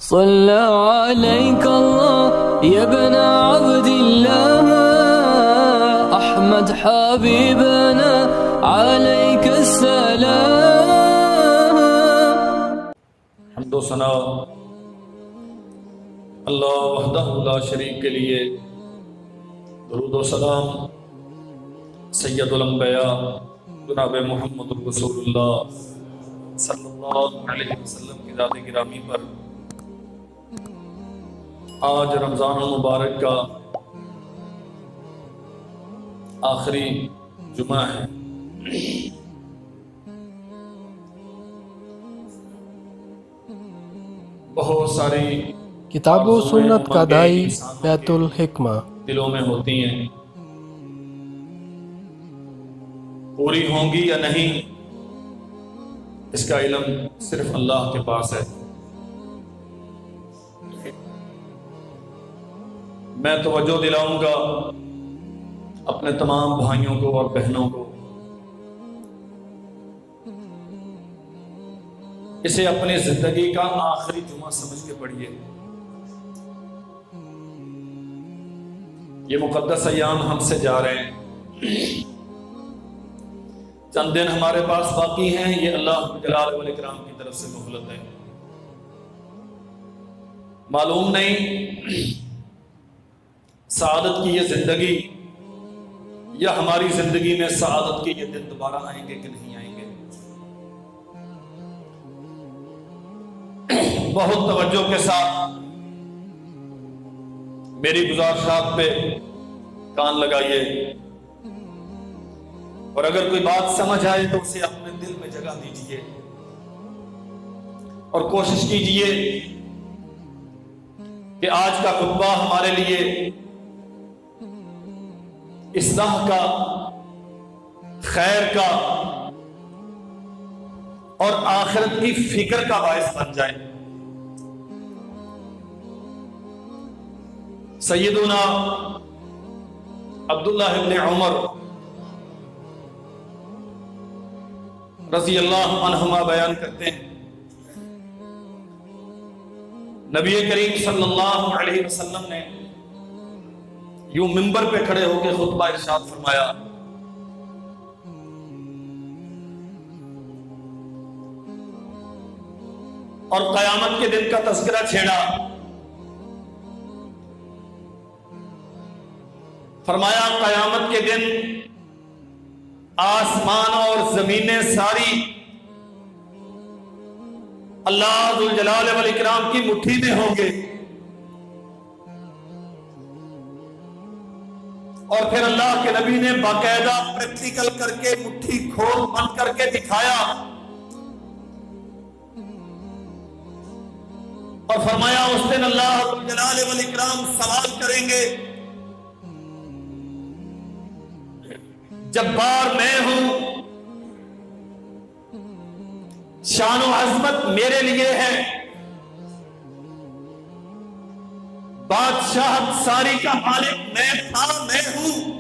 صلى عليك الله يا ابن عبد الله أحمد حبيبنا عليك السلام. حمد و ثنا اللہ وحدہ لا شریک کے لیے، درود و سلام سید الانبیاء جناب محمد رسول اللہ صلی اللہ علیہ وسلم کی ذات گرامی پر. آج رمضان المبارک کا آخری جمعہ ہے. بہت ساری کتاب و سنت کا دائی بیت الحکمہ دلوں میں ہوتی ہیں، پوری ہوں گی یا نہیں اس کا علم صرف اللہ کے پاس ہے. میں توجہ دلاؤں گا اپنے تمام بھائیوں کو اور بہنوں کو، اسے اپنی زندگی کا آخری جمعہ سمجھ کے پڑھیے. یہ مقدس ایام ہم سے جا رہے ہیں، چند دن ہمارے پاس باقی ہیں، یہ اللہ جلال والاکرام کی طرف سے مہلت ہے. معلوم نہیں سعادت کی یہ زندگی یا ہماری زندگی میں سعادت کے یہ دن دوبارہ آئیں گے کہ نہیں آئیں گے. بہت توجہ کے ساتھ میری گزارشات پہ کان لگائیے، اور اگر کوئی بات سمجھ آئے تو اسے اپنے دل میں جگہ دیجیے، اور کوشش کیجیے کہ آج کا خطبہ ہمارے لیے اصلاح کا، خیر کا اور آخرت کی فکر کا باعث بن جائے. سیدنا عبداللہ ابن عمر رضی اللہ عنہما بیان کرتے ہیں، نبی کریم صلی اللہ علیہ وسلم نے یوں منبر پہ کھڑے ہو کے خطبہ ارشاد فرمایا، اور قیامت کے دن کا تذکرہ چھیڑا. فرمایا قیامت کے دن آسمان اور زمینیں ساری اللہ ذوالجلال والاکرام کی مٹھی میں ہوں گے، اور پھر اللہ کے نبی نے باقاعدہ پریکٹیکل کر کے مٹھی کھول بند کر کے دکھایا، اور فرمایا اس دن اللہ ذوالجلال والاکرام سوال کریں گے، جبار میں ہوں، شان و عظمت میرے لیے ہے، بادشاہت ساری کا مالک میں تھا، میں ہوں،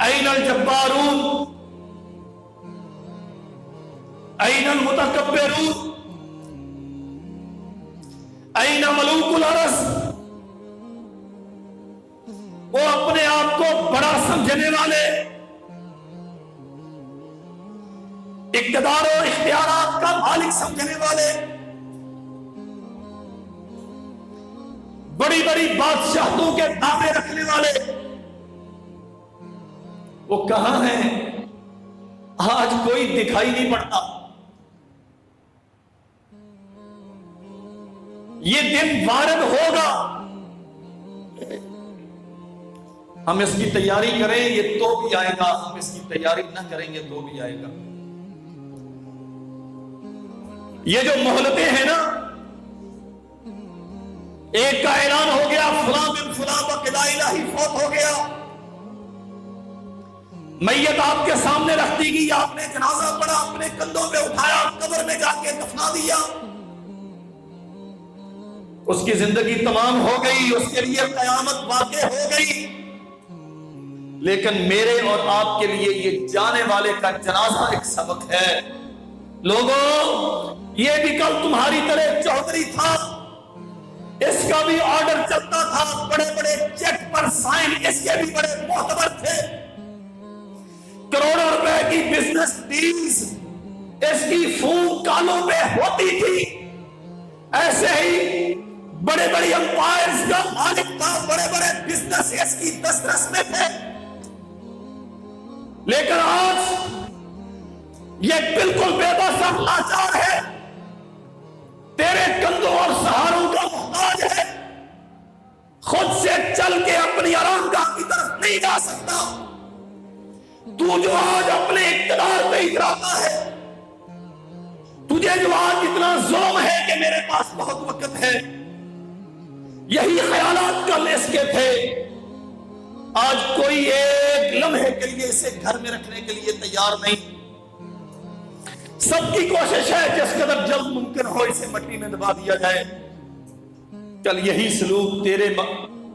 این الجبارون این المتکبرون این ملوک الارض. وہ اپنے آپ کو بڑا سمجھنے والے، اقتدار و اختیارات کا مالک سمجھنے والے، بڑی بڑی بادشاہتوں کے دعوے رکھنے والے، وہ کہاں ہیں؟ آج کوئی دکھائی نہیں پڑتا. یہ دن وارد ہوگا، ہم اس کی تیاری کریں یہ تو بھی آئے گا، ہم اس کی تیاری نہ کریں گے تو بھی آئے گا. یہ جو مہلتیں ہیں نا، ایک کا اعلان ہو گیا فلاں بن فلاں بقضاء الہی فوت ہو گیا، میت آپ کے سامنے رکھ دی گئی، آپ نے جنازہ پڑھا، اپنے کندھوں پہ اٹھایا، قبر میں جا کے دفنا دیا، اس کی زندگی تمام ہو گئی، اس کے لیے قیامت واقع ہو گئی. لیکن میرے اور آپ کے لیے یہ جانے والے کا جنازہ ایک سبق ہے. لوگوں یہ بھی کل تمہاری طرح چودھری تھا، اس کا بھی آرڈر چلتا تھا، بڑے بڑے چیک پر سائن اس کے بھی بڑے معتبر تھے، کروڑوں روپے کی بزنس ڈیلز اس کی فون کالوں پہ ہوتی تھی، ایسے ہی بڑے بڑے امپائرز کا مالک تھا، بڑے بڑے بزنس اس کی دسترس میں تھے، لیکن آج یہ بالکل بے بس اور لاچار ہے، تیرے کندھوں اور سہاروں کا محتاج ہے، خود سے چل کے اپنی آرامگاہ کی طرف نہیں جا سکتا، تو جو آج اپنے اقتدار پہ اتراتا ہے، تجھے جو آج اتنا ظلم ہے کہ میرے پاس بہت وقت ہے، یہی خیالات کل اس کے تھے، آج کوئی ایک لمحے کے لیے اسے گھر میں رکھنے کے لیے تیار نہیں، سب کی کوشش ہے جس قدر جلد ممکن ہو اسے مٹی میں دبا دیا جائے، کل یہی سلوک تیرے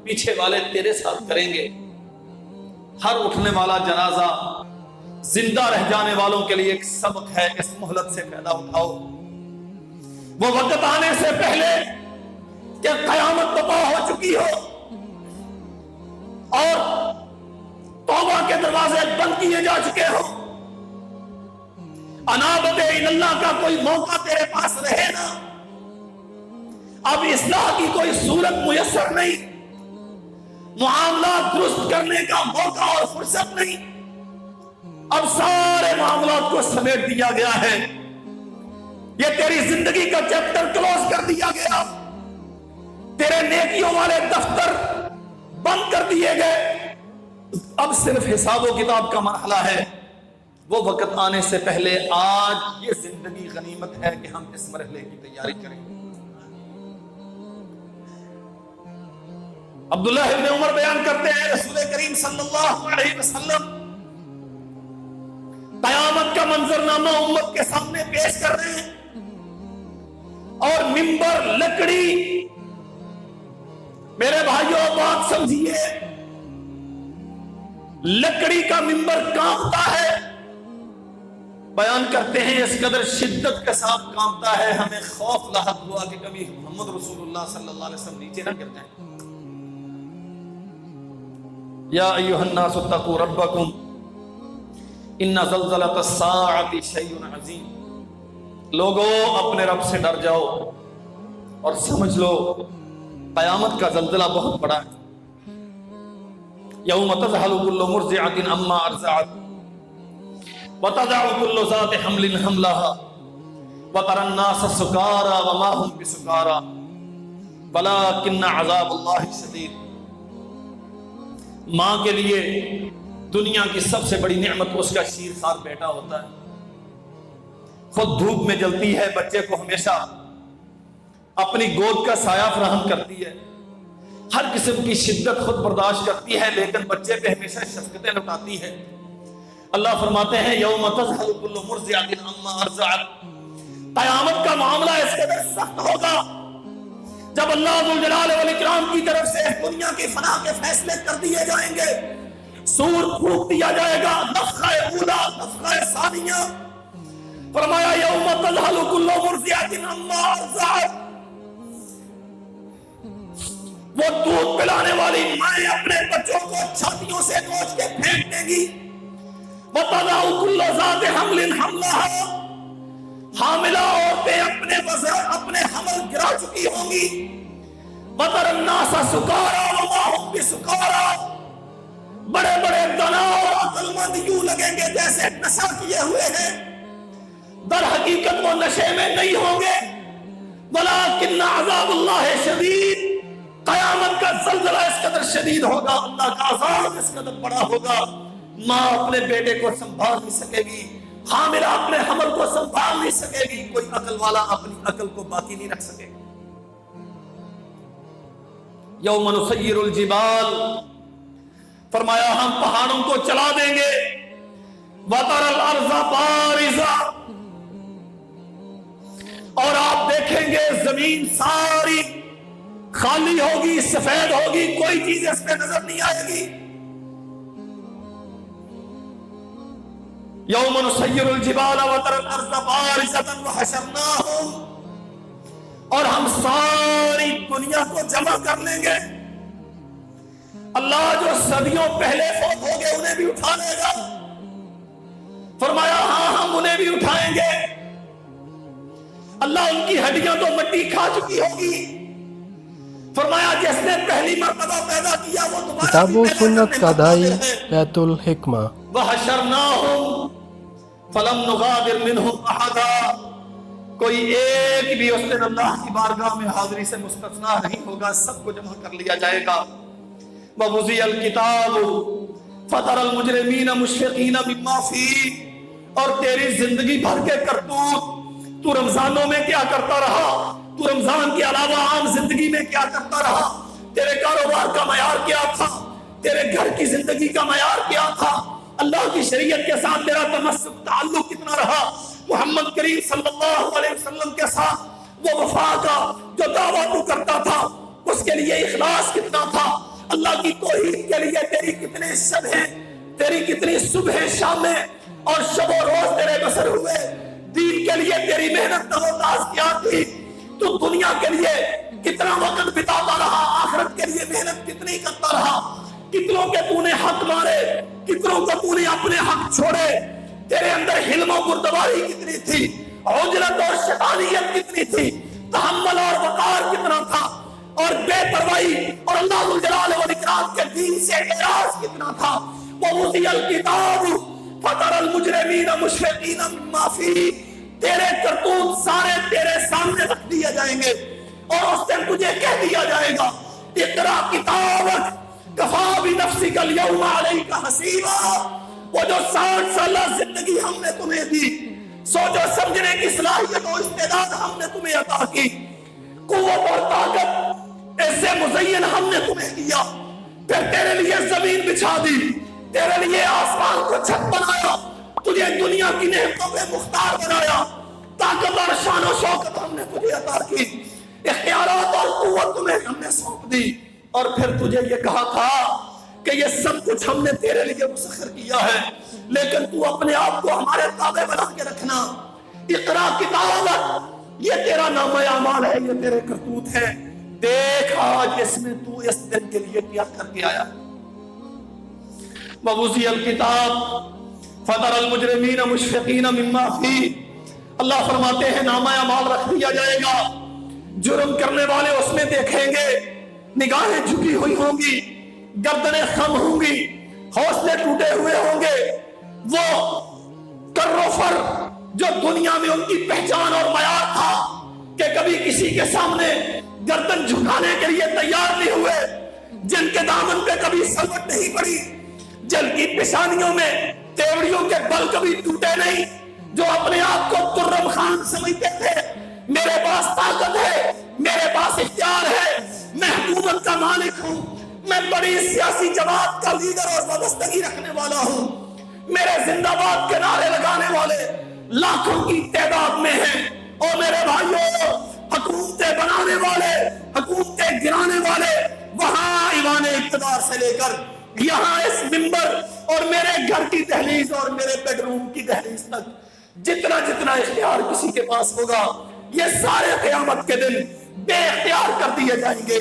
پیچھے والے تیرے ساتھ کریں گے، ہر اٹھنے والا جنازہ زندہ رہ جانے والوں کے لیے ایک سبق ہے، اس مہلت سے فائدہ اٹھاؤ، وہ وقت آنے سے پہلے کہ قیامت برپا ہو چکی ہو اور توبہ کے دروازے بند کیے جا چکے ہو، انابت اللہ کا کوئی موقع تیرے پاس رہے نا، اب اصلاح کی کوئی صورت میسر نہیں، معاملات درست کرنے کا موقع اور فرصت نہیں، اب سارے معاملات کو سمیٹ دیا گیا ہے، یہ تیری زندگی کا چیپٹر کلوز کر دیا گیا، تیرے نیکیوں والے دفتر بند کر دیے گئے، اب صرف حساب و کتاب کا مرحلہ ہے، وہ وقت آنے سے پہلے آج یہ زندگی غنیمت ہے کہ ہم اس مرحلے کی تیاری کریں۔ عبداللہ ابن عمر بیان کرتے ہیں رسول کریم صلی اللہ علیہ وسلم قیامت کا منظرنامہ امت کے سامنے پیش کر رہے ہیں، اور منبر لکڑی، میرے بھائیوں بات سمجھیے، لکڑی کا منبر کانپتا ہے، بیان کرتے ہیں اس قدر شدت کے ساتھ کانپتا ہے، ہمیں خوف لاحق ہوا کہ کبھی محمد رسول اللہ صلی اللہ علیہ وسلم نیچے نہ گر جائیں۔ یا ایھا الناس اتقوا ربکم ان زلزلۃ الساعۃ شیء عظیم، لوگوں اپنے رب سے ڈر جاؤ اور سمجھ لو قیامت کا زلزلہ بہت بڑا ہے، یوم تذہل کل مرضعۃ عما ارضعت وتضع كل ذات حمل حملها وترى الناس سكارى وما هم بسكارى ولكن عذاب الله شديد۔ ماں کے لیے دنیا کی سب سے بڑی نعمت اس کا شیرخوار بیٹا ہوتا ہے، خود دھوپ میں جلتی ہے، بچے کو ہمیشہ اپنی گود کا سایہ فراہم کرتی ہے، ہر قسم کی شدت خود برداشت کرتی ہے، لیکن بچے پہ ہمیشہ شفقتیں لٹاتی ہے۔ اللہ فرماتے ہیں یوم تذہل کل مرضعۃ عما ارضعت، قیامت کا معاملہ اس قدر سخت ہوگا جب اللہ ذوالجلال والاکرام کی طرف سے دنیا کی فنا کے فیصلے کر دیے جائیں گے، سور پھونک دیا جائے گا، نفخہ اولا نفخہ ثانیہ، فرمایا یوم تذہل کل مرضعۃ عما ارضعت، وہ دودھ پلانے والی مائیں اپنے بچوں کو چھاتیوں سے نوچ کے پھینک دیں گی، وَتَضَعُ كُلُّ ذَاتِ حَمْلٍ حَمْلَهَا، حاملہ عورتیں اپنے حمل گرا چکی ہوں گی، وَتَرَى النَّاسَ سُكَارَى وَمَا هُمْ بِسُكَارَى، بڑے بڑے دانا اور عقل مند یوں لگیں گے جیسے نشہ کیے ہوئے ہیں، در حقیقت وہ نشے میں نہیں ہوں گے، وَلَكِنَّ عَذَابَ اللَّهِ شَدِيدٌ، قیامت کا زلزلہ اس قدر شدید ہوگا، اللہ کا عذاب اس قدر بڑا ہوگا، ماں اپنے بیٹے کو سنبھال نہیں سکے گی، حاملہ اپنے حمل کو سنبھال نہیں سکے گی، کوئی عقل والا اپنی عقل کو باقی نہیں رکھ سکے گا۔ یوم نسیر الجبال، فرمایا ہم پہاڑوں کو چلا دیں گے، وَتَرَى الْأَرْضَ بَارِزَةً، اور آپ دیکھیں گے زمین ساری خالی ہوگی، سفید ہوگی، کوئی چیز اس پہ نظر نہیں آئے گی، یوم نسیر الجبال وتری الارض بارزۃ وحشرناہم، اور ہم ساری دنیا کو جمع کر لیں گے۔ اللہ جو صدیوں پہلے فوت ہو گئے انہیں بھی اٹھا لے گا۔ فرمایا ہاں ہم انہیں بھی اٹھائیں گے۔ اللہ ان کی ہڈیاں تو مٹی کھا چکی ہوگی۔ فرمایا جس نے پہلی مرتبہ پیدا کیا وہ دوبارہ کتاب و سنت کا دائی بیت الحکمہ۔ وحشرناہم فلم نغادر منہم احدا، کوئی ایک بھی اس دن اللہ کی بارگاہ میں حاضری سے مستثنا نہیں ہوگا، سب کو جمع کر لیا جائے گا۔ ووضع الکتاب فتری المجرمین مشفقین مما فیہ، اور تیری زندگی بھر کے کرتوت، تو رمضانوں میں کیا کرتا رہا، تو رمضان کے علاوہ عام زندگی میں کیا کرتا رہا، تیرے کاروبار کا معیار کیا تھا، تیرے گھر کی زندگی کا معیار کیا تھا، اللہ کی شریعت کے ساتھ تیرا تمسک تعلق کتنا رہا، محمد کریم صلی اللہ علیہ وسلم کے ساتھ وہ وفا کا جو دعویٰ تو کرتا تھا اس کے لیے اخلاص کتنا تھا، اللہ کی توحید کے لیے تیری کتنے شب ہیں، تیری کتنی صبح شامیں اور شب و روز تیرے بسر ہوئے، دین کے لیے تیری محنت تاز کیا تھی، تو دنیا کے لیے کتنا وقت بتاتا رہا، آخرت کے لیے محنت کتنی کرتا رہا، کتنوں کے تو نے حق مارے، کتنوں کو تو نے اپنے حق چھوڑے، تیرے اندر حلم و بردباری کتنی تھی، عجلت اور شیطانیت کتنی تھی، تحمل اور وقار کتنا تھا، اور بے پرواہی اور اللہ ذو الجلال والاکرام کے دین سے اعراض کتنا تھا۔ ووضع الکتاب فتری المجرمین مشفقین مما فیہ، تیرے کرتوت سارے تیرے سامنے رکھ دیے جائیں گے، اور اس دن تجھے کہہ دیا جائے گا اقرا کتابک کفا بنفسک اليوم علیک حسیبا۔ وہ جو 60 سالہ زندگی ہم نے تمہیں دی، سوچو سمجھنے کی صلاحیت و استعداد ہم نے تمہیں عطا کی، قوت اور طاقت ایسے مزین ہم نے تمہیں کیا، پھر تیرے لیے زمین بچھا دی، تیرے لیے آسمان کو چھت بنایا، تجھے دنیا کی نعمتوں پہ مختار بنایا، طاقت اور شان و شوکت ہم نے تجھے عطا کی، اختیارات اور قوت تمہیں ہم نے سونپ دی، اور پھر تجھے یہ کہا تھا کہ یہ سب کچھ ہم نے تیرے لیے مسخر کیا ہے، لیکن تو اپنے آپ کو ہمارے تابع بنا کے رکھنا۔ اقرا کتابک، یہ تیرا نامہ اعمال ہے، یہ تیرے کرتوت ہے، دیکھ آج اس میں تو اس دن کے لیے کیا کر کے آیا۔ ووضع الکتاب فتری المجرمین مشفقین مما فیہ، اللہ فرماتے ہیں نامہ اعمال رکھ دیا جائے گا، جرم کرنے والے اس میں دیکھیں گے، نگاہیں جھکی ہوئی ہوں گی، گردنیں خم ہوں گی، حوصلے ٹوٹے ہوئے ہوں گے، وہ کر و فر جو دنیا میں ان کی پہچان اور معیار تھا کہ کبھی کسی کے سامنے گردن جھکانے کے لیے تیار نہیں ہوئے، جن کے دامن پہ کبھی سلوٹ نہیں پڑی، جن کی پیشانیوں میں تیوڑیوں کے بل کبھی ٹوٹے نہیں، جو اپنے آپ کو ترم خان سمجھتے تھے، میرے پاس طاقت ہے، میرے پاس اختیار ہے، میں حکومت کا مالک ہوں، میں بڑی سیاسی جماعت کا لیڈر اور وابستگی رکھنے والا ہوں، میرے زندہ باد کے نعرے لگانے والے لاکھوں کی تعداد میں ہیں، اور میرے بھائیوں حکومتیں بنانے والے، حکومتیں گرانے والے، وہاں ایوان اقتدار سے لے کر یہاں اس منبر اور میرے گھر کی دہلیز اور میرے بیڈ روم کی دہلیز تک جتنا جتنا اختیار کسی کے پاس ہوگا، یہ سارے قیامت کے دن بے اختیار کر دیے جائیں گے،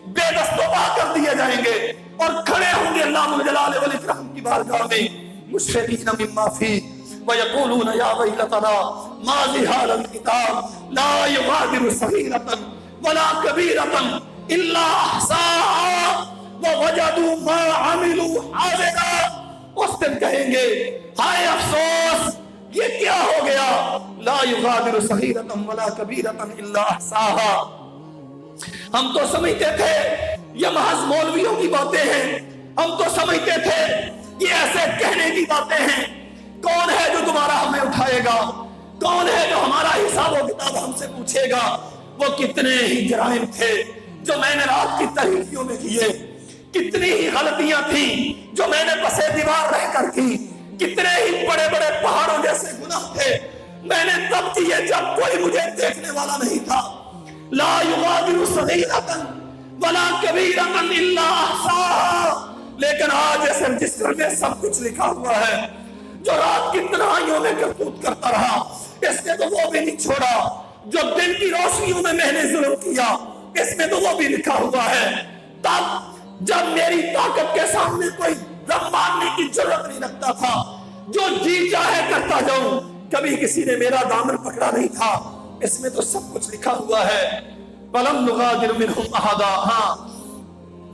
بے دست و پا کر دیے جائیں گے، اور کھڑے ہوں گے اللہ ذو الجلال والاکرام کی بارگاہ میں مشفقین مما فیہ وَيَقُولُونَ يَا وَيْلَتَنَا مَا لِهَٰذَا الْكِتَابِ لَا يُغَادِرُ صَغِيرَةً وَلَا كَبِيرَةً إِلَّا أَحْصَاهَا وَوَجَدُوا مَا عَمِلُوا حَاضِرًا۔ اس دن کہیں گے ہائے افسوس، یہ کیا ہو گیا، لا يغادر صغيرة ولا كبيرة الا احصاها۔ ہم تو سمجھتے تھے یہ محض مولویوں کی باتیں ہیں، ہم تو سمجھتے تھے یہ ایسے کہنے کی باتیں ہیں، کون ہے جو دوبارہ ہمیں اٹھائے گا، کون ہے جو ہمارا حساب و کتاب ہم سے پوچھے گا۔ وہ کتنے ہی جرائم تھے جو میں نے رات کی تحریریوں میں کیے، کتنی ہی غلطیاں تھیں جو میں نے پسے دیوار رہ کر کی، کتنے ہی بڑے بڑے پہاڑوں جیسے گناہ تھے میں نے تب کیے جب کوئی مجھے دیکھنے والا نہیں تھا۔ لا یغادر صغیرۃ ولا کبیرۃ الا احصاها، لیکن آج اس رجسٹر میں سب کچھ لکھا ہوا ہے، جو رات کی تنہائیوں میں کرتوت کرتا رہا اس نے تو وہ بھی نہیں چھوڑا، جو دن کی روشنیوں میں نے ظلم کیا اس میں تو وہ بھی لکھا ہوا ہے۔ تب جب میری طاقت کے سامنے کوئی دم مارنے کی جرات نہیں رکھتا تھا، جو جی چاہے کرتا جاؤں، کبھی کسی نے میرا دامن پکڑا نہیں تھا، اس میں تو سب کچھ لکھا ہوا ہے۔ وَلَمْ نُغَادِرْ مِنْهُمْ أَحَدًا، ہاں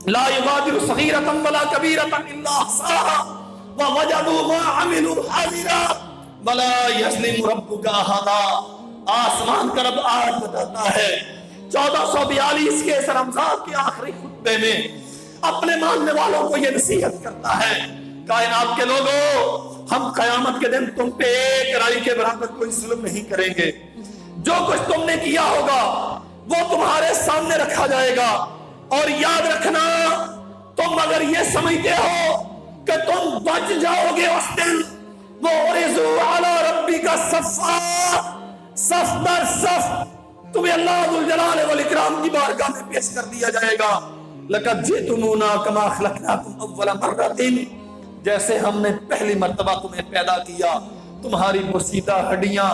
لا يغادر صغيرة ولا كبيرة إلا أحصاها ووجدوا ما عملوا حاضرا ولا يظلم ربك أحدا۔ آسمان کا رب آج بتاتا ہے 1442 کے اس رمضان کے آخری خطبے میں اپنے ماننے والوں کو یہ نصیحت کرتا ہے، کائنات کے لوگوں، ہم قیامت کے دن تم پہ ایک رائی کے برابر کوئی ظلم نہیں کریں گے۔ جو کچھ تم نے کیا ہوگا وہ تمہارے سامنے رکھا جائے گا، اور یاد رکھنا تم اگر یہ سمجھتے ہو کہ تم بچ جاؤ گے اس دن، وَعُرِضُوا عَلَىٰ رَبِّكَ صَفًّا، صف در صف تمہیں اللہ ذوالجلال والاکرام کی بارگاہ میں پیش کر دیا جائے گا۔ لَقَدْ جِئْتُمُونَا كَمَا خَلَقْنَاكُمْ أَوَّلَ مَرَّةٍ، جیسے ہم نے پہلی مرتبہ تمہیں پیدا کیا، تمہاری پوسیدہ ہڈیاں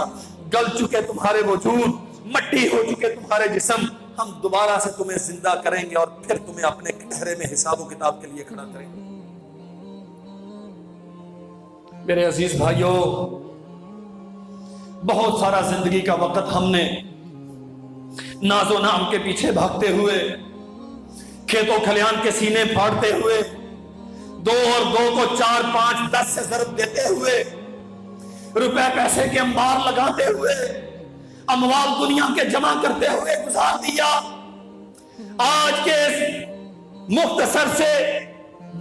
گل چکے، تمہارے وجود مٹی ہو چکے تمہارے جسم، ہم دوبارہ سے تمہیں زندہ کریں گے اور پھر تمہیں اپنے کٹہرے میں حساب و کتاب کے لیے کھڑا کریں گے۔ میرے عزیز بھائیوں، بہت سارا زندگی کا وقت ہم نے ناز و نام کے پیچھے بھاگتے ہوئے، کھیتوں کھلیان کے سینے پھاڑتے ہوئے، 2 اور 2 کو 4 5 10 سے ضرب دیتے ہوئے، روپے پیسے کے انبار لگاتے ہوئے، اموال دنیا کے جمع کرتے ہوئے گزار دیا۔ آج کے اس مختصر سے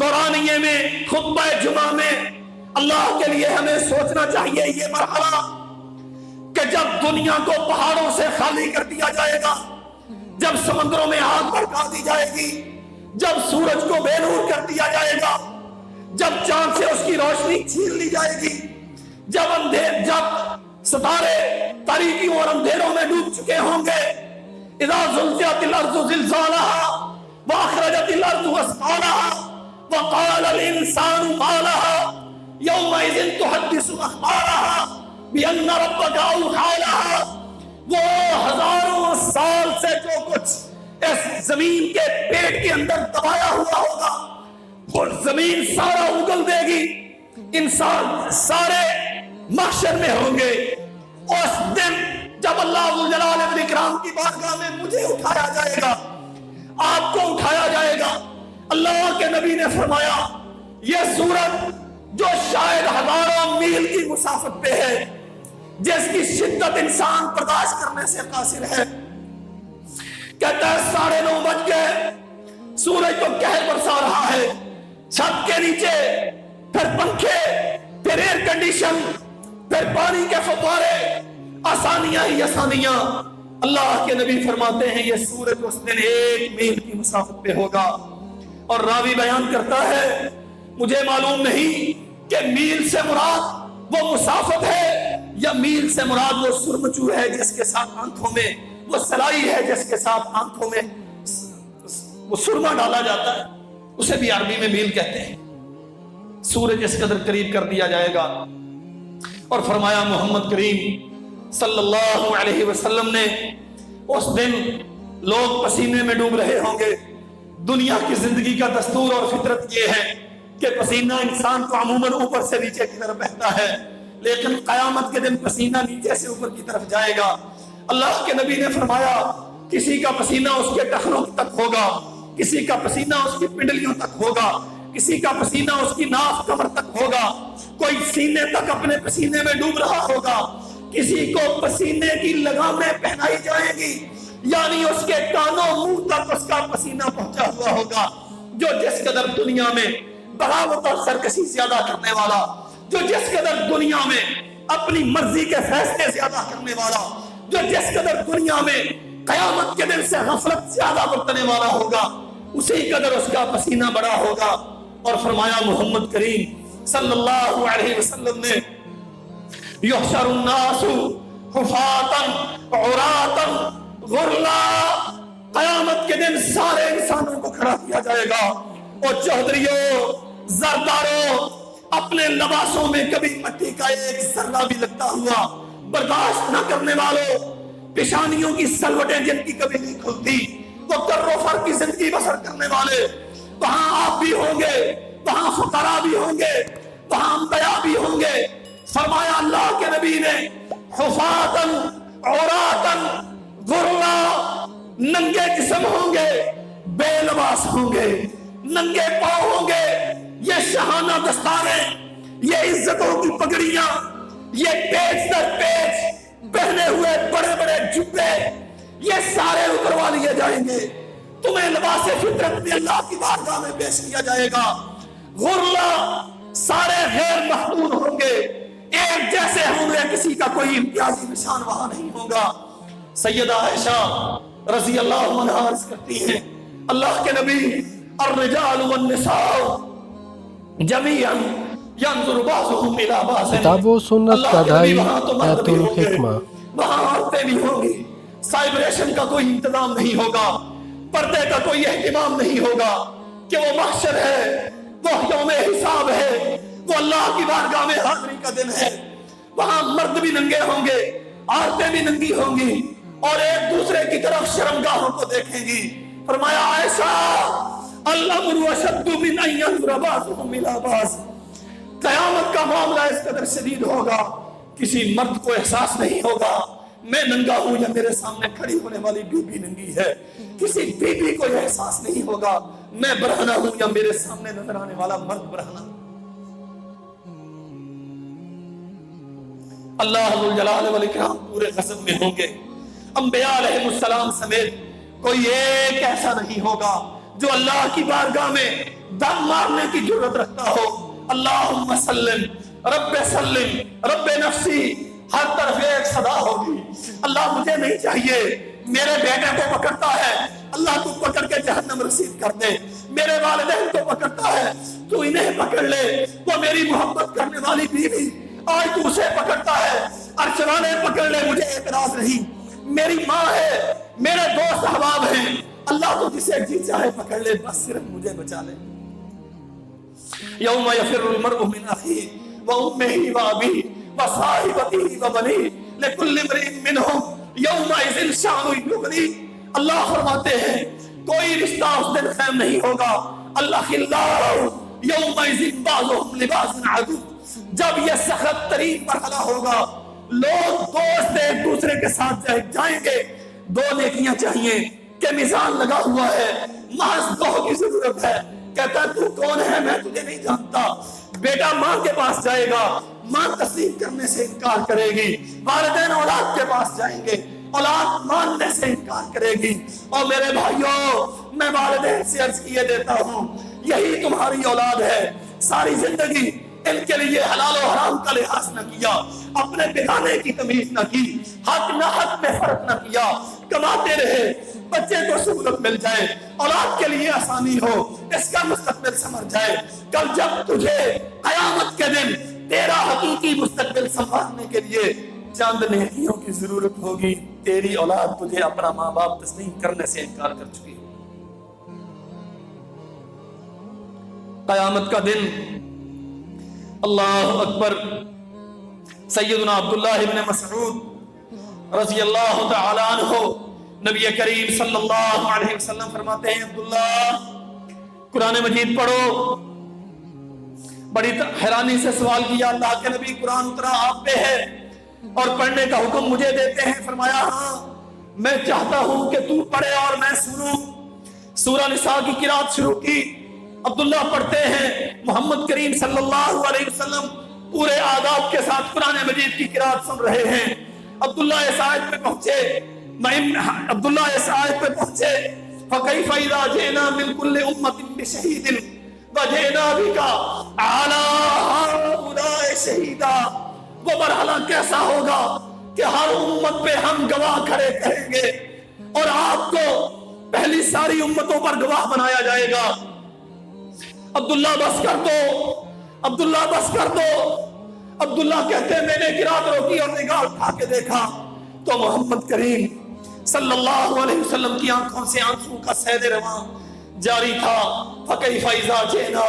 دورانیے میں، خطبہ جمعہ میں، اللہ کے لیے ہمیں سوچنا چاہیے یہ مرحلہ کہ جب دنیا کو پہاڑوں سے خالی کر دیا جائے گا، جب سمندروں میں آگ بھڑکا دی جائے گی، جب سورج کو بے نور کر دیا جائے گا، جب چاند سے اس کی روشنی چھین لی جائے گی، جب ستارے تاریکیوں اور اندھیروں میں ڈوب چکے ہوں گے، اذا زلزلت الارض زلزالها واخرجت الارض اثقالها وقال الانسان ما لها يومئذ تحدث اخبارها بان ربك اوحى لها، وہ ہزاروں سال سے جو کچھ اس زمین کے پیٹ کے اندر دبایا ہوا ہوگا وہ زمین سارا اگل دے گی، انسان سارے محشر میں ہوں گے۔ اس دن جب اللہ ذوالجلال والاکرام کی بارگاہ میں مجھے اٹھایا جائے گا، آپ کو اٹھایا جائے گا، اللہ کے نبی نے فرمایا یہ سورج جو شاید ہزاروں میل کی مسافت پہ ہے، جس کی شدت انسان برداشت کرنے سے قاصر ہے، کہتا ہے 9:30 بج گئے، سورج تو قہر برسا رہا ہے، چھت کے نیچے پھر پنکھے، پھر ایئر کنڈیشن، پھر پانی کے فوارے، آسانیاں ہی آسانیاں۔ اللہ کے نبی فرماتے ہیں یہ سورج اس دن 1 میل کی مسافت پہ ہوگا، اور راوی بیان کرتا ہے مجھے معلوم نہیں کہ میل سے مراد وہ مسافت ہے یا میل سے مراد وہ سرمچو ہے جس کے ساتھ آنکھوں میں، وہ سلائی ہے جس کے ساتھ آنکھوں میں وہ سرما ڈالا جاتا ہے، اسے بھی عربی میں میل کہتے ہیں۔ سورج اس قدر قریب کر دیا جائے گا، اور فرمایا محمد کریم صلی اللہ علیہ وسلم نے اس دن لوگ پسینے میں ڈوب رہے ہوں گے۔ دنیا کی زندگی کا دستور اور فطرت یہ ہے کہ پسینہ انسان کو عموماً اوپر سے نیچے کی طرف بہتا ہے، لیکن قیامت کے دن پسینہ نیچے سے اوپر کی طرف جائے گا۔ اللہ کے نبی نے فرمایا کسی کا پسینہ اس کے ٹخنوں تک ہوگا، کسی کا پسینہ اس کی پنڈلیوں تک ہوگا، کسی کا پسینہ اس کی ناف کمر تک ہوگا، کوئی سینے تک اپنے پسینے میں ڈوب رہا ہوگا، کسی کو پسینے کی لگامیں پہنائی جائیں گی، یعنی اس کے کانوں منہ تک اس کا پسینہ پہنچا ہوا ہوگا۔ جو جس قدر دنیا میں بغاوت اور سرکشی زیادہ کرنے والا، جو جس قدر دنیا میں اپنی مرضی کے فیصلے زیادہ کرنے والا، جو جس قدر دنیا میں قیامت کے دن سے غفلت زیادہ برتنے والا ہوگا، اسی قدر اس کا پسینہ بڑا ہوگا۔ اور فرمایا محمد کریم صلی اللہ علیہ وسلم نے یحشر الناس حفاتا عراتا غرلا، قیامت کے دن سارے انسانوں کو کھڑا کیا جائے گا، اور چودھریوں، زرداروں، اپنے لباسوں میں کبھی مٹی کا ایک ذرہ بھی لگتا ہوا برداشت نہ کرنے والوں، پیشانیوں کی سلوٹیں جن کی کبھی نہیں کھلتی، وہ کر و فر کی زندگی بسر کرنے والے، وہاں آپ بھی ہوں گے، وہاں فقراء بھی ہوں گے، وہاں انبیاء بھی ہوں گے۔ فرمایا اللہ کے نبی نے حفاظاً عوراتاً غرلا، ننگے جسم ہوں گے، بے لباس ہوں گے، ننگے پاؤں ہوں گے، یہ شاہانہ دستاریں، یہ عزتوں کی پگڑیاں، یہ پیچ در پیچ پہنے ہوئے بڑے بڑے جبے، یہ سارے اتروا لیے جائیں گے، تمہیں لباس فطرت میں اللہ کی بارگاہ میں پیش کیا جائے گا۔ غرلا، سارے غیر محدود ہوں گے، ایک جیسے ہوں گے، کسی کا کوئی امتیازی نشان وہاں نہیں ہوگا۔ سیدہ عائشہ رضی اللہ عنہا عرض کرتی ہیں اللہ کے نبی الرجال والنساء جميعا ينظر بعضهم الى بعض، کتاب و سنت کا دائی بیت الحکمہ۔ وہاں عورتیں بھی ہوں گی، سائبریشن کا کوئی انتظام نہیں ہوگا، پردے کا کوئی اہتمام نہیں ہوگا، کہ وہ محشر ہے، وہ یوم حساب ہے، وہ اللہ کی بارگاہ میں حاضری کا دن ہے۔ وہاں مرد بھی ننگے ہوں گے، عورتیں بھی ننگی ہوں گی، اور ایک دوسرے کی طرف شرمگاہوں کو دیکھیں گی۔ فرمایا عائشہ الامر اشد من ان ينظر بعضهم الى بعض، قیامت کا معاملہ اس قدر شدید ہوگا، کسی مرد کو احساس نہیں ہوگا میں ننگا ہوں یا میرے سامنے کھڑی ہونے والی بی بی ننگی ہے، کسی بی بی کو یہ احساس نہیں ہوگا میں برہنہ ہوں یا میرے سامنے نظر آنے والا مرد برہنہ۔ اللہ ذوالجلال والاکرام پورے غضب میں ہوں گے، انبیاء علیہ السلام سمیت کوئی ایک ایسا نہیں ہوگا جو اللہ کی بارگاہ میں دم مارنے کی جرت رکھتا ہو۔ اللہم سلم رب سلم رب نفسی، ہر طرف ایک صدا ہوگی، اللہ مجھے نہیں چاہیے، میرے بیٹے کو پکڑتا ہے اللہ تو پکڑ کے جہنم رسید کر دے، میرے والدین کو پکڑتا ہے تو انہیں پکڑ لے، وہ میری محبت کرنے والی بیوی آج تو اسے پکڑتا ہے، عرش والے پکڑ لے، مجھے اعتراض نہیں، میری ماں ہے، میرے دوست احباب ہیں، اللہ تو جسے جی چاہے پکڑ لے، بس صرف مجھے بچا لے۔ یوم یفر المرء من اخیہ وامہ وابیہ وصاحبتہ وبنیہ لکل امرئ منہم یومئذ شأن یغنیہ۔ اللہ فرماتے ہیں کوئی رشتہ اس دن قائم نہیں ہوگا، الاخلاء یومئذ بعضهم لبعض عدو، جب یہ سخت ترین مرحلہ ہوگا، لوگ دوست ایک دوسرے کے ساتھ جائیں گے، دو نیکیاں چاہیے کہ میزان لگا ہوا ہے، محض دو کی ضرورت ہے، کہتا ہے تو کون ہے میں تجھے نہیں جانتا، بیٹا ماں کے پاس جائے گا، ماں تسلیم کرنے سے انکار کرے گی، والدین اولاد کے پاس جائیں گے، اولاد ماننے سے انکار کرے گی۔ اور میرے بھائیوں میں والدین سے عرض کیے دیتا ہوں یہی تمہاری اولاد ہے، ساری زندگی ان کے لیے حلال و حرام کا لحاظ نہ کیا، اپنے بگانے کی تمیز نہ کی، حق نہ حق میں فرق نہ کیا، کماتے رہے، بچے کو سہولت مل جائے، اولاد کے لیے آسانی ہو، اس کا مستقبل سنور جائے، کل جب تجھے قیامت کے دن تیرا حقیقی مستقبل سنوارنے کے لیے چند نیکیوں کی ضرورت ہوگی، تیری اولاد تجھے اپنا ماں باپ تسلیم کرنے سے انکار کر چکی ہے۔ قیامت کا دن، اللہ اکبر، سیدنا عبداللہ ابن مسعود رضی اللہ تعالی عنہ نبی کریم صلی اللہ علیہ وسلم فرماتے ہیں عبداللہ قرآن مجید پڑھو۔ بڑی حیرانی سے سوال کیا اللہ کے نبی قرآن اترا آپ پہ ہے اور پڑھنے کا حکم مجھے دیتے ہیں؟ فرمایا ہاں میں چاہتا ہوں کہ تو پڑھے اور میں سنوں۔ سورہ نساء کی قرات شروع کی، عبداللہ پڑھتے ہیں، محمد کریم صلی اللہ علیہ وسلم پورے آداب کے ساتھ قرآن مجید کی قرات سن رہے ہیں۔ عبداللہ اس آیت پہ پہنچے، عبداللہ اس آیت پہ پہنچے فَكَيْفَ إِذَا جِئْنَا مِنْ كُلِّ أُمَّةٍ بِشَهِيدٍ وَجِئْنَا بِكَ عَلَى هَؤُلَاءِ شَهِيدًا۔ وہ مرحلہ کیسا ہوگا کہ ہر امت پہ ہم گواہ کھڑے کریں گے اور آپ کو پہلی ساری امتوں پر گواہ بنایا جائے گا۔ عبداللہ بس کر دو، عبداللہ بس کر دو۔ عبداللہ کہتے ہیں میں نے قرات روکی اور نگاہ اٹھا کے دیکھا تو محمد کریم صلی اللہ علیہ وسلم کی آنکھوں سے آنسوں کا سیل رواں جاری تھا۔ فَكَيْفَ إِذَا جِئْنَا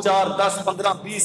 4, 10, 15, 20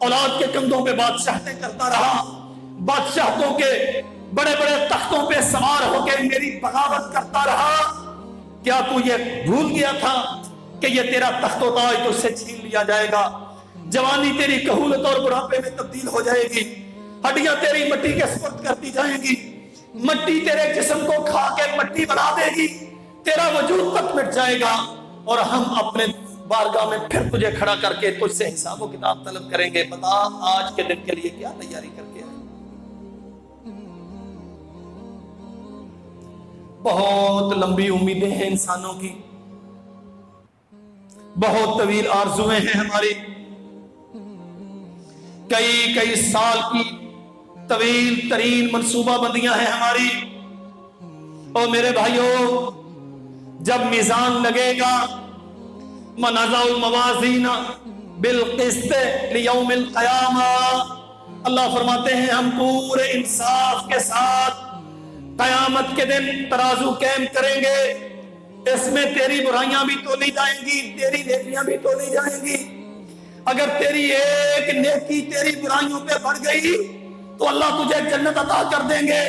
اولاد کے کندھوں پہ بادشاہتیں کرتا رہا، بادشاہتوں کے بڑے بڑے تختوں پہ سوار ہو کے میری بغاوت کرتا رہا۔ کیا تو یہ بھول گیا تھا کہ یہ تیرا تخت و تاج تو سے چھین لیا جائے گا؟ جوانی تیری کہولت اور بڑھاپے میں تبدیل ہو جائے گی، ہڈیاں تیری مٹی کے سپرد کر دی جائیں گی، مٹی تیرے جسم کو کھا کے مٹی بنا دے گی، تیرا وجود تک مٹ جائے گا، اور ہم اپنے بارگاہ میں پھر تجھے کھڑا کر کے تجھ سے حساب و کتاب طلب کریں گے۔ بتا آج کے دن کے لیے کیا تیاری کر کے آئے؟ بہت لمبی امیدیں ہیں انسانوں کی، بہت طویل آرزویں ہیں ہماری، کئی سال کی طویل ترین منصوبہ بندیاں ہیں ہماری۔ اور میرے بھائیوں، جب میزان لگے گا، منزع الموازین بالقسط لیوم القیامہ، اللہ فرماتے ہیں ہم پورے انصاف کے ساتھ قیامت کے دن ترازو قائم کریں گے، اس میں تیری برائیاں بھی تولی جائیں گی، تیری نیکیاں بھی تولی جائیں گی۔ اگر تیری ایک نیکی تیری برائیوں پہ بڑھ گئی تو اللہ تجھے جنت عطا کر دیں گے،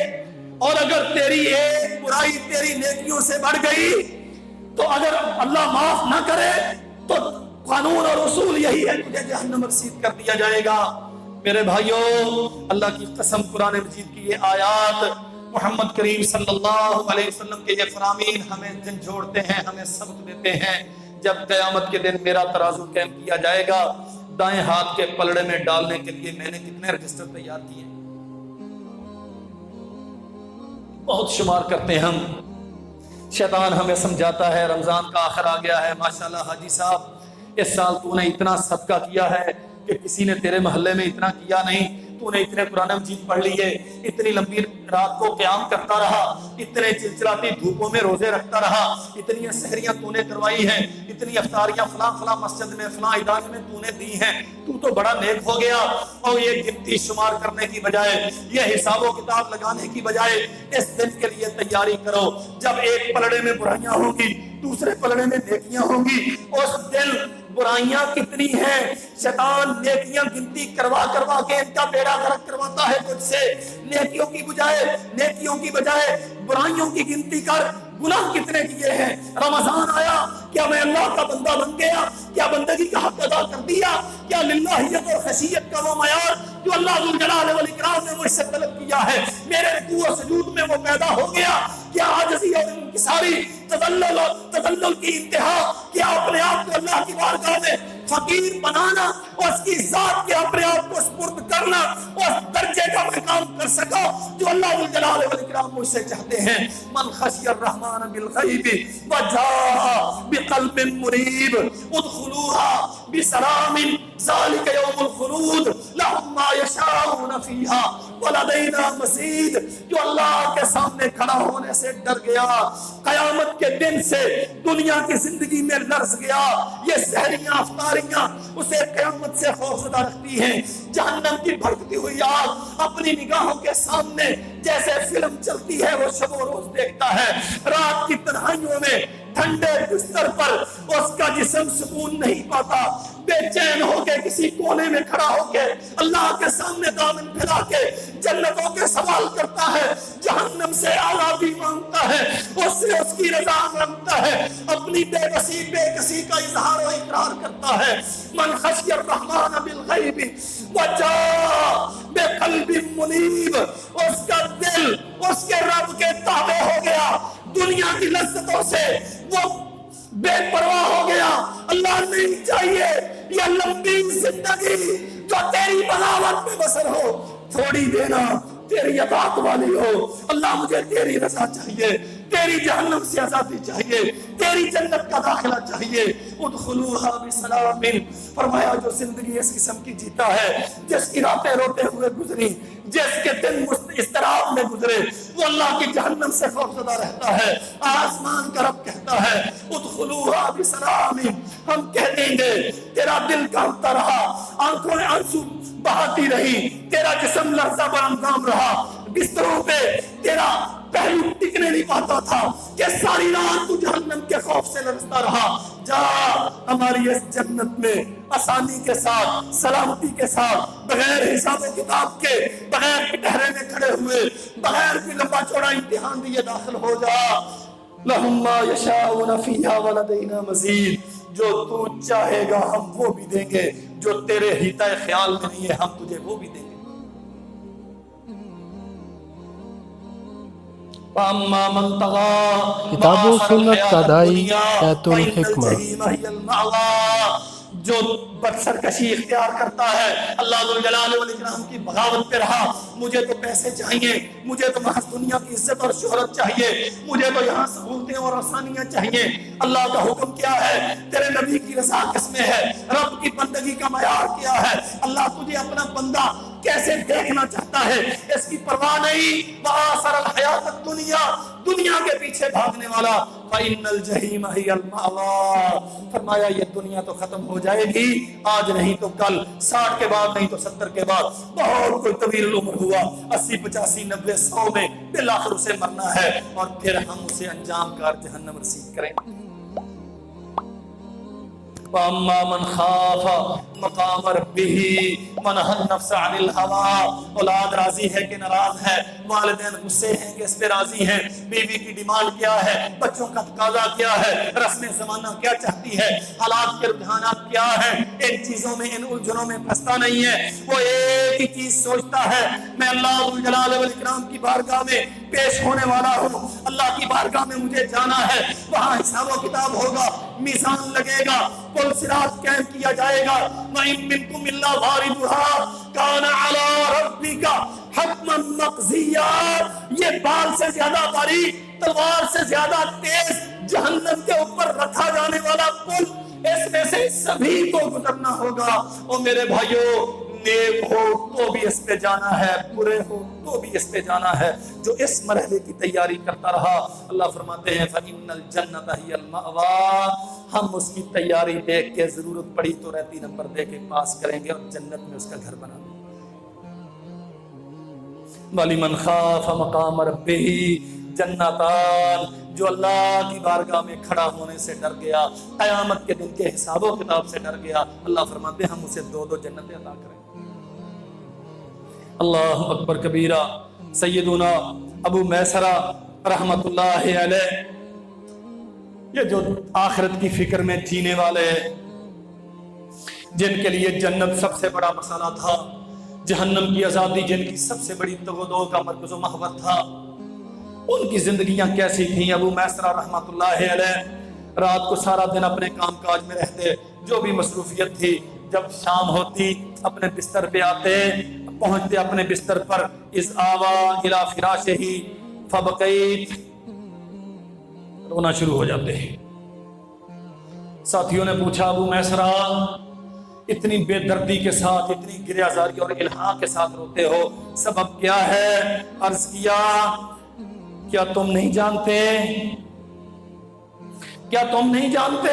اور اگر تیری ایک برائی تیری نیکیوں سے بڑھ گئی تو اگر اللہ معاف نہ کرے تو قانون اور اصول یہی ہے، تجھے جہنم رسید کر دیا جائے گا۔ میرے بھائیوں، اللہ کی قسم، قرآن مجید کی یہ آیات، محمد کریم صلی اللہ علیہ وسلم کے یہ فرامین ہمیں جھنجھوڑتے ہیں، ہمیں سبق دیتے ہیں۔ جب قیامت کے دن میرا ترازو قائم کیا جائے گا، دائیں ہاتھ کے پلڑے میں ڈالنے کے لیے میں نے کتنے رجسٹر تیار کیے؟ بہت شمار کرتے ہیں ہم۔ شیطان ہمیں سمجھاتا ہے رمضان کا آخر آ گیا ہے، ماشاءاللہ حاجی صاحب اس سال تو نے اتنا صدقہ کیا ہے کہ کسی نے تیرے محلے میں اتنا کیا نہیں، تو نے اتنے قرآن مجید پڑھ لیے، اتنی لمبی رات کو قیام کرتا رہا، اتنے چلچلاتی دھوپوں میں روزے رکھتا رہا، اتنی سحریاں تو نے کروائی ہیں، اتنی افطاریاں فلاں فلاں مسجد میں فلاں ادارے میں تو نے دی ہیں، تو بڑا نیک ہو گیا۔ اور یہ گنتی شمار کرنے کی بجائے، یہ حساب و کتاب لگانے کی بجائے اس دن کے لیے تیاری کرو جب ایک پلڑے میں برائیاں ہوں گی، دوسرے پلڑے میں نیکیاں ہوں گی۔ اس دن برائیاں کتنی ہیں، شیطان نیکیاں گنتی کروا کے ان کا بیڑا غرق کرواتا ہے تجھ سے۔ نیکیوں کی بجائے برائیوں کی گنتی کر، گناہ کتنے کیے ہیں۔ رمضان آیا، کیا میں اللہ کا بندہ بن گیا؟ کیا بندگی کا حق ادا کر دیا؟ کیا للہیت اور خشیت کا وہ معیار جو اللہ ذو الجلال والاکرام نے مجھ سے طلب کیا ہے میرے رکوع و سجود میں وہ پیدا ہو گیا؟ کیا عاجزی اور انکساری، تذلل کی انتہا، کیا اپنے آپ کو اللہ کی بارگاہ میں فقیر بنانا اور اس کی ذات کے اپنے آپ کو سپرد کرنا اور درجے کا مقام کر سکا جو اللہ ذو الجلال والاکرام مجھ سے چاہتے ہیں؟ من خشی الرحمن بالغیب وجاء بقلب منیب ادخلوها بسلام ذلك یوم الخلود لهم ما یشاءون فیها ولدینا مزید۔ جو اللہ کے سامنے کھڑا ہونے سے ڈر گیا، قیامت کے دن سے دنیا کی زندگی میں لرز گیا، یہ سحریاں افطاریاں اسے قیامت سے خوفزدہ رکھتی ہیں۔ جہنم کی بھڑکتی ہوئی آگ اپنی نگاہوں کے سامنے جیسے فلم چلتی ہے وہ شب و روز دیکھتا ہے۔ رات کی تنہائیوں میں ٹھنڈے بستر پر اس کا جسم سکون نہیں پاتا، بے چین ہو کے کسی کونے میں کھڑا ہو کے اللہ کے سامنے دامن پھیلا کے جنتوں کے سوال کرتا ہے، جہنم سے آزادی مانگتا ہے، اس سے اس کی رضا مانگتا ہے، اپنی بے بسی بے کسی کا اظہار و اقرار کرتا ہے۔ من خشی الرحمن بالغیب وجاء بقلب منیب، اس کا دل اس کے رب کے تابع ہو گیا، دنیا کی لذتوں سے وہ بے پرواہ ہو گیا۔ اللہ نہیں چاہیے یہ لمبی زندگی جو تیری بغاوت میں بسر ہو، تھوڑی دینا تیری اطاعت والی ہو۔ اللہ مجھے تیری رضا چاہیے، تیری جہنم سے آزادی چاہیے، تیری جنت کا داخلہ چاہیے۔ ادخلوها بسلام، فرمایا جو زندگی اس قسم کی جیتا ہے، جس کی راتیں روتے ہوئے گزری، جس کے دن اضطراب میں گزرے، وہ اللہ کی جہنم سے خوفزدہ رہتا ہے۔ آسمان کا رب کہتا ہے ادخلوها بسلام، ہم کہہ دیں گے تیرا دل کانپتا رہا، آنکھوں میں آنسو بہاتی رہی، تیرا جسم لرزہ بر اندام رہا، بستروں پہ تیرا پہلو ٹکنے نہیں پاتا تھا کہ ساری رات تو جہنم کے خوف سے لرزتا رہا. جا ہماری اس جنت میں آسانی کے ساتھ، سلامتی کے ساتھ، بغیر حساب و کتاب کے، بغیر کٹہرے میں کھڑے ہوئے، بغیر کوئی لمبا چوڑا امتحان دیے داخل ہو جا. لَهُمْ مَا يَشَاءُونَ فِيهَا وَلَدَيْنَا مَزِيدٌ. جو تو چاہے گا ہم وہ بھی دیں گے، جو تیرے ہیتا خیال میں نہیں ہے ہم تجھے وہ بھی دیں گے. فَأَمَّا مَن طَغَىٰ کتاب و سنت کا دائی بیت فَإِنَّ الحکمہ. الْجَحِيمَ هِيَ الْمَأْوَىٰ. جو بد سرکشی اختیار کرتا ہے، اللہ ذوالجلال والاکرام کی بغاوت پہ رہا، مجھے تو پیسے چاہیے، مجھے تو محض دنیا کی عزت اور شہرت چاہیے، مجھے تو یہاں سہولتیں اور آسانیاں چاہیے. اللہ کا حکم کیا ہے؟ تیرے نبی کی رضا کس میں ہے؟ رب کی بندگی کا معیار کیا ہے؟ اللہ تجھے اپنا بندہ کیسے دیکھنا چاہتا ہے اس کی پرواہ نہیں. وآثر الحیات الدنیا، دنیا کے پیچھے بھاگنے والا. فإن الجحیم ہی المأویٰ. فرمایا یہ دنیا تو ختم ہو جائے گی، آج نہیں تو کل، 60 کے بعد نہیں تو 70 کے بعد. بہت کوئی طویل العمر ہوا، 80 85 90 100 میں بالآخر اسے مرنا ہے اور پھر ہم اسے انجام کار جہنم رسید کریں. وَأَمَّا مَنْ خَافَ مَقَامَ رَبِّهِ وَنَهَى النَّفْسَ عَنِ الْهَوَىٰ. اولاد راضی ہے کہ ناراض ہے، والدین غصے ہیں کہ اس پہ راضی ہیں، بیوی کی ڈیمانڈ کیا ہے، بچوں کا تقاضا کیا ہے، رسم زمانہ کیا چاہتی ہے، حالات کے رجحانات کیا ہیں، ان چیزوں میں، ان الجھنوں میں پھنستا نہیں ہے. وہ ایک ہی چیز سوچتا ہے، میں اللہ ذوالجلال والاکرام کی بارگاہ میں پیش ہونے والا ہوں، اللہ کی بارگاہ میں مجھے جانا ہے، وہاں حساب و کتاب ہوگا، میزان لگے گا، پل صراط قائم کیا جائے گا. وَإِن مِّنكُمْ إِلَّا وَارِدُهَا كَانَ عَلَىٰ رَبِّكَ حَتْمًا مَّقْضِيًّا. یہ بال سے زیادہ باریک، تلوار سے زیادہ تیز، جہنم کے اوپر رکھا جانے والا پل، اس میں سے سبھی کو گزرنا ہوگا. اور میرے بھائیوں، نیک ہو تو بھی اس پہ جانا ہے، برے ہو تو بھی اس پہ جانا ہے. جو اس مرحلے کی تیاری کرتا رہا، اللہ فرماتے ہیں فَإِنَّ الْجَنَّةَ هِيَ الْمَأْوَىٰ. ہم اس کی تیاری دیکھ کے ضرورت پڑی تو رہتی نمبر دے کے پاس کریں گے اور جنت میں اس کا گھر بنا دیں گے. وَلِمَنْ خَافَ مَقَامَ رَبِّهِ جنتان. جو اللہ کی بارگاہ میں کھڑا ہونے سے ڈر گیا، قیامت کے دن کے حساب و کتاب سے ڈر گیا، اللہ فرماتے ہیں ہم اسے 2 جنتیں عطا کریں. اللہ اکبر کبیرہ. سیدنا ابو میسرہ رحمت اللہ علیہ، یہ جو آخرت کی فکر میں جینے والے، جن کے لیے جنت سب سے بڑا مسئلہ تھا، جہنم کی آزادی جن کی سب سے بڑی تگ و دو کا مرکز و محور تھا، ان کی زندگیاں کیسی تھیں. ابو میسرہ رحمت اللہ علیہ رات کو سارا دن اپنے کام کاج میں رہتے، جو بھی مصروفیت تھی، جب شام ہوتی اپنے بستر پہ آتے، پہنچتے اپنے بستر پر، اذ آوا الی فراشہ فبکیت، رونا شروع ہو جاتے ہیں. ساتھیوں نے پوچھا ابو میسرہ اتنی بے دردی کے ساتھ، اتنی گریہزاری اور الحاح کے ساتھ روتے ہو، سبب کیا ہے؟ عرض کیا کیا تم نہیں جانتے، کیا تم نہیں جانتے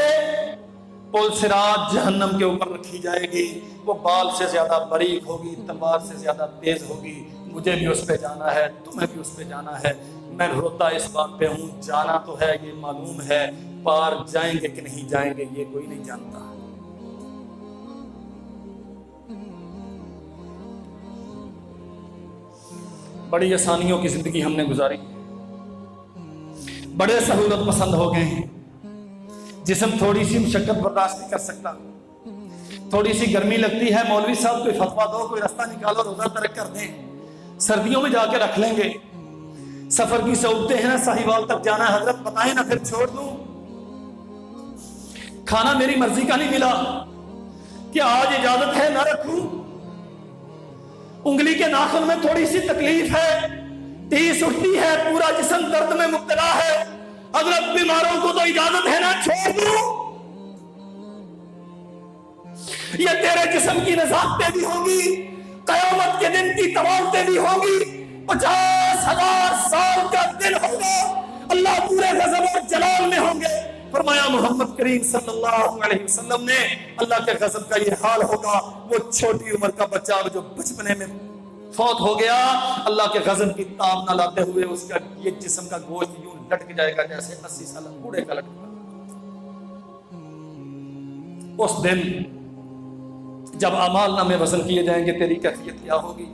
پل صراط جہنم کے اوپر رکھی جائے گی، وہ بال سے زیادہ باریک ہوگی، تلوار سے زیادہ تیز ہوگی. مجھے بھی اس پہ جانا ہے، تمہیں بھی اس پہ جانا ہے. میں روتا اس بات پہ ہوں، جانا تو ہے یہ معلوم ہے، پار جائیں گے کہ نہیں جائیں گے یہ کوئی نہیں جانتا. بڑی آسانیوں کی زندگی ہم نے گزاری، بڑے سہولت پسند ہو گئے ہیں. جسم تھوڑی سی مشقت برداشت نہیں کر سکتا، تھوڑی سی گرمی لگتی ہے، مولوی صاحب کوئی فتویٰ دو، کوئی راستہ نکالو، روزہ ترک کر دیں، سردیوں میں جا کے رکھ لیں گے. سفر کی سہولتیں ہیں نا، ساہیوال تک جانا ہے، حضرت بتائیں نا پھر چھوڑ دوں. کھانا میری مرضی کا نہیں ملا، کیا آج اجازت ہے نہ رکھوں؟ انگلی کے ناخن میں تھوڑی سی تکلیف ہے، ٹیس اٹھتی ہے، پورا جسم درد میں مبتلا ہے، حضرت بیماروں کو تو اجازت ہے نا چھوڑ دوں؟ یہ تیرے جسم کی نزاکتیں بھی ہوں گی، قیامت کے دن کی طوالتیں بھی ہوں گی. 50,000 سال کا دن ہوگا، اللہ پورے غضب اور جلال میں ہوں گے. فرمایا محمد کریم صلی اللہ علیہ وسلم نے، اللہ کے غضب کا یہ حال ہوگا. وہ چھوٹی عمر کا بچہ جو بچپنے میں فوت ہو گیا، اللہ کے غضب کی تاب نہ لاتے ہوئے اس کا یہ جسم کا گوشت یوں لٹک جائے گا جیسے 80 سال بوڑھے کا لٹکا۔ اس دن جب اعمال نامے وزن کیے جائیں گے تیری کیفیت کیا ہوگی؟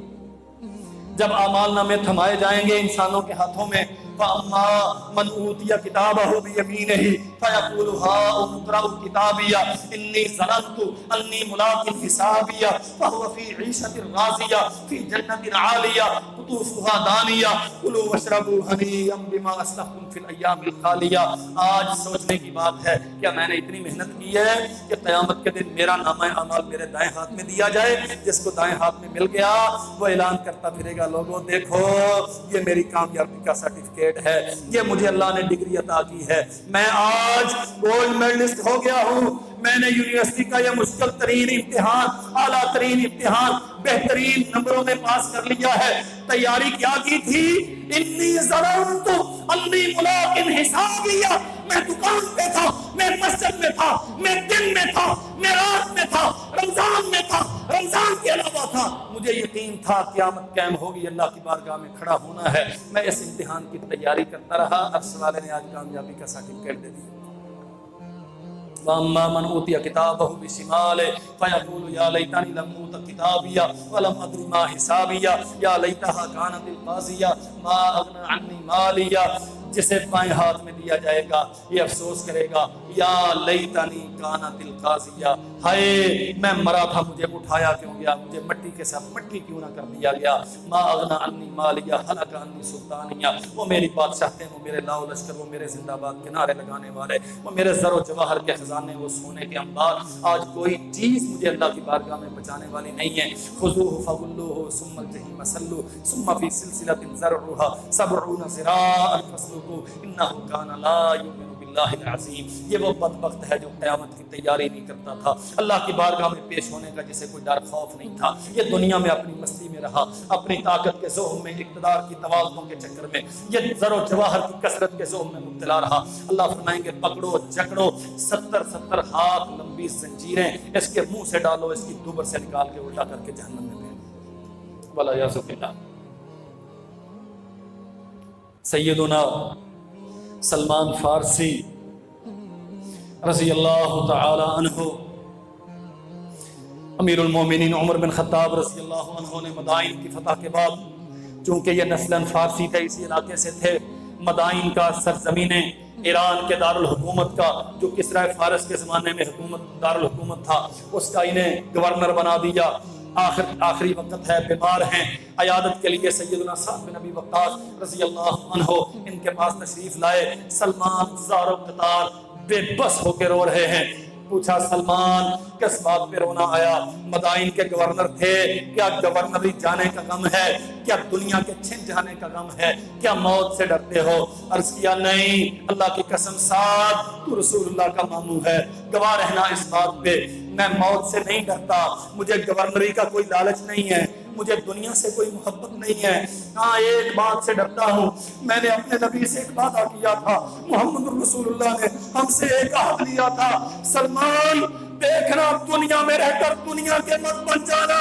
جب اعمال نامے تھمائے جائیں گے انسانوں کے ہاتھوں میں، فَأَمَّا مَنْ أُوتِيَ كِتَابَهُ بِيَمِينِهِ فَيَقُولُ هَاؤُمُ اقْرَءُوا كِتَابِيَهْ إِنِّي ظَنَنتُ أَنِّي مُلَاقٍ حِسَابِيَهْ فَهُوَ فِي عِيشَةٍ رَاضِيَةٍ فِي جَنَّةٍ عَالِيَةٍ قُطُوفُهَا دَانِيَةٌ كُلُوا وَاشْرَبُوا هَنِيئًا بِمَا أَسْلَفْتُمْ فِي الْأَيَّامِ الْخَالِيَةِ۔ آج سوچنے کی بات ہے، کیا میں نے اتنی محنت کی ہے کہ قیامت کے دن میرا نامہ اعمال میرے دائیں ہاتھ میں دیا جائے؟ جس کو دائیں ہاتھ میں مل گیا وہ اعلان کرتا پھرے گا، لوگوں دیکھو یہ میری کامیابی کا سرٹیفکیٹ ہے، یہ مجھے اللہ نے ڈگری عطا کی ہے، میں آج گولڈ میڈلسٹ ہو گیا ہوں، میں نے یونیورسٹی کا یہ مشکل ترین امتحان، اعلیٰ ترین امتحان بہترین نمبروں میں پاس کر لیا ہے۔ تیاری کیا کی تھی؟ انی ظننت انی ملاق حسابیہ، میں دکان پہ تھا، میں مسجد میں تھا، میں دن میں تھا، میں رات میں تھا، رمضان میں تھا، رمضان کے علاوہ تھا، مجھے یقین تھا قیامت قائم ہوگی، اللہ کی بارگاہ میں کھڑا ہونا ہے، میں اس امتحان کی تیاری کرتا رہا، عرص والے نے آج کامیابی کا سرٹیفکیٹ دے دیا۔ وَأَمَّا مَنْ أُوتِيَ كِتَابَهُ بِشِمَالِهِ فَيَقُولُ يَا لَيْتَنِي لَمْ أُوتَ كِتَابِيَهْ وَلَمْ أَدْرِ مَا حِسَابِيَهْ يَا لَيْتَهَا كَانَتِ الْقَاضِيَةَ مَا أَغْنَىٰ عَنِّي مَالِيَهْ۔ جسے بائیں ہاتھ میں دیا جائے گا یہ افسوس کرے گا، یا لیتنی کانت القاضیہ، ہائے میں مرا تھا مجھے اٹھایا کیوں گیا، مجھے مٹی کے ساتھ مٹی کیوں نہ کر دیا گیا۔ ما اغنی عنی مالیہ ہلک عنی سلطانیہ، وہ میری بادشاہتیں، وہ میرے لاؤ لشکر، وہ میرے زندہ باد کے نعرے لگانے والے، وہ میرے زر و جواہر کے خزانے، وہ سونے کے انبار، آج کوئی چیز مجھے اللہ کی بارگاہ میں بچانے والی نہیں ہے۔ خذوہ فغلوہ ثم الجحیم صلوہ ثم فی سلسلۃ ذرعها 70 ذراعا فاسلکوہ انہ کان لا یؤمن باللہ العظیم۔ یہ وہ بدبخت ہے جو قیامت کی تیاری نہیں کرتا تھا، اللہ کی بارگاہ میں پیش ہونے کا جسے کوئی ڈر خوف نہیں تھا، یہ دنیا میں اپنی مستی میں رہا، اپنی طاقت کے زوم میں، اقتدار کی توازنوں کے چکر میں، یہ زر و جواہر کی کثرت کے زوم میں مبتلا رہا۔ اللہ فرمائیں گے پکڑو جکڑو 70 ہاتھ لمبی زنجیریں اس کے منہ سے ڈالو، اس کی دوبر سے نکال کے الٹا کر کے جہنم میں پھینکو۔ والعیاذ باللہ۔ سیدنا سلمان فارسی رضی اللہ تعالی عنہ، امیر المومنین عمر بن خطاب رضی اللہ عنہ نے مدائن کی فتح کے بعد، چونکہ یہ نسلاً فارسی تھے، اسی علاقے سے تھے، مدائن کا سرزمین ایران کے دارالحکومت کا، جو کسرا فارس کے زمانے میں دارالحکومت تھا، اس کا انہیں گورنر بنا دیا۔ آخری وقت ہے، بیمار ہیں، عیادت کے لیے سیدنا سعد بن ابی وقاص رضی اللہ عنہ ان کے پاس تشریف لائے۔ سلمان زار و قطار بے بس ہو کے رو رہے ہیں۔ پوچھا سلمان کس بات پہ رونا آیا؟ مدائن کے گورنر تھے، کیا گورنری جانے کا غم ہے؟ کیا دنیا کے چھن جانے کا غم ہے؟ کیا موت سے ڈرتے ہو؟ عرض کیا نہیں، اللہ کی قسم سعد تو رسول اللہ کا ماموں ہے، گواہ رہنا اس بات پہ، میں موت سے نہیں ڈرتا، مجھے گورنری کا کوئی لالچ نہیں ہے، مجھے دنیا سے کوئی محبت نہیں ہے، ہاں ایک بات سے ڈرتا ہوں، میں نے اپنے نبی سے ایک وعدہ کیا تھا، محمد رسول اللہ نے ہم سے ایک عہد لیا تھا، سلمان دیکھنا دنیا میں رہ کر دنیا کے مت بن جانا،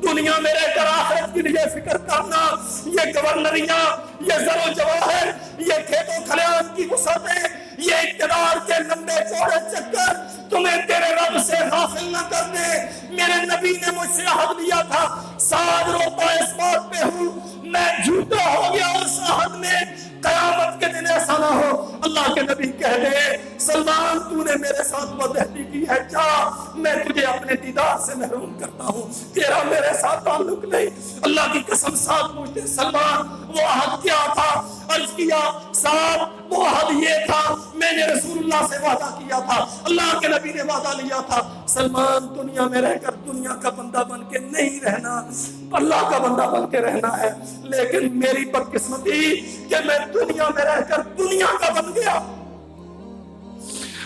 دنیا میں رہ کر آخرت کے لیے فکر کرنا، یہ گورنریاں، یہ زر و جواہر، یہ کھیتوں کھلیان کی وسعتیں، یہ اقتدار کے لمبے چوڑے چکر تمہیں تیرے رب سے غافل نہ کر دے۔ میرے نبی نے مجھ سے عہد لیا تھا، سعد روتا اس بات پہ ہوں میں جھوٹا ہو گیا اس عہد میں، قیامت کے دن ایسا نہ ہو اللہ کے نبی کہہ دے سلمان تو نے میرے ساتھ بدعہدی کی ہے، جا میں تجھے اپنے دیدار سے محروم کرتا ہوں، تیرا میرے ساتھ تعلق نہیں۔ اللہ کی قسم ساتھ پوچھتے سلمان وہ عہد کیا تھا؟ عرض کیا ساتھ وہ عہد یہ تھا، میں نے رسول اللہ سے وعدہ کیا تھا، اللہ کے نبی نے وعدہ لیا تھا، سلمان دنیا میں رہ کر دنیا کا بندہ بن کے نہیں رہنا، اللہ کا بندہ بن کے رہنا ہے، لیکن میری بدقسمتی کہ میں دنیا میں رہ کر دنیا کا بن گیا۔